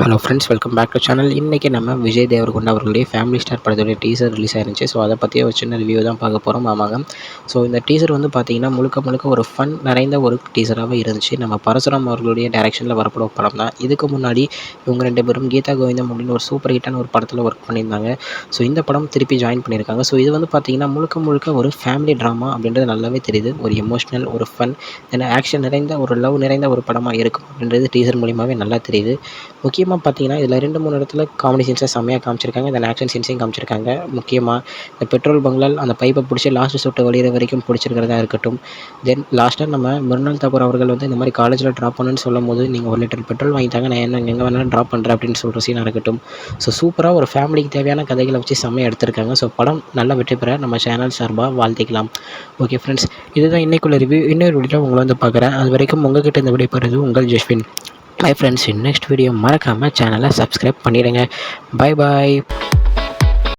Hello friends, welcome back to channel. இன்றைக்கி நம்ம விஜய் தேவரகொண்டா அவர்களுடைய ஃபேமிலி ஸ்டார் படத்துடைய டீசர் ரிலீஸ் ஆயிருந்துச்சு. ஸோ அதை பற்றிய ஒரு சின்ன ரிவ்யூ தான் பார்க்க போகிறோம். ஆமாங்க. ஸோ இந்த டீசர் வந்து பார்த்திங்கன்னா முழுக்க ஒரு ஃபன் நிறைந்த ஒரு டீசராகவே இருந்துச்சு. நம்ம பரசுராம் அவர்களுடைய டைரக்ஷனில் வரப்பட படம் தான். இதுக்கு முன்னாடி இவங்க 2 பேரும் கீதா கோவிந்தம் அப்படின்னு ஒரு சூப்பர் ஹிட்டான ஒரு படத்தில் ஒர்க் பண்ணியிருந்தாங்க. ஸோ இந்த படம் திருப்பி ஜாயின் பண்ணியிருக்காங்க. ஸோ இது வந்து பார்த்திங்கன்னா முழுக்க ஒரு ஃபேமிலி ட்ராமா அப்படின்றது நல்லாவே தெரியுது. ஒரு எமோஷ்னல், ஒரு ஃபன், ஏன்னா ஆக்ஷன் நிறைந்த, ஒரு லவ் நிறைந்த ஒரு படமாக இருக்கும் அப்படின்றது டீசர் மூலியமாகவே நல்லா தெரியுது. முக்கியமாக பார்த்தீங்கன்னா இதில் 2-3 இடத்துல காமெடி சீன்ஸை செம்மையாக காமிச்சிருக்காங்க. தென் ஆக்ஷன் சீன்ஸையும் காமிச்சிருக்காங்க. முக்கியமாக இந்த பெட்ரோல் பங்க்ல அந்த பைப்பை பிடிச்சி லாஸ்ட் சொட்டு வழியிற வரைக்கும் பிடிச்சிருக்கிறதா இருக்கட்டும். தென் லாஸ்ட்டாக நம்ம மிருனால் தாக்கூர் அவர்கள் வந்து இந்த மாதிரி காலேஜில் ட்ராப் பண்ணுன்னு சொல்லும்போது, நீங்கள் 1 லிட்டர் பெட்ரோல் வாங்கிட்டாங்க, நான் என்ன எங்கே வேணாலும் ட்ராப் பண்ணுறேன் அப்படின்னு சொல்கிற சீனாக இருக்கட்டும். ஸோ சூப்பராக ஒரு ஃபேமிலிக்கு தேவையான கதைகளை வச்சு செம்மையாக எடுத்திருக்காங்க. ஸோ படம் நல்லா வெற்றி பெற நம்ம சேனல் சார்பாக வாழ்த்திக்கலாம். ஓகே ஃப்ரெண்ட்ஸ், இதுதான் இன்னைக்குள்ள ரிவ்யூ. இன்னொரு வீடியோவில் உங்களை வந்து பார்க்குறேன். அது வரைக்கும் உங்கள்கிட்ட இந்த வீடியோ பெறுறது உங்கள் Jaswin. Bye friends, next video மறக்காமல் சேனலை சப்ஸ்கிரைப் பண்ணிடுங்க. Bye bye.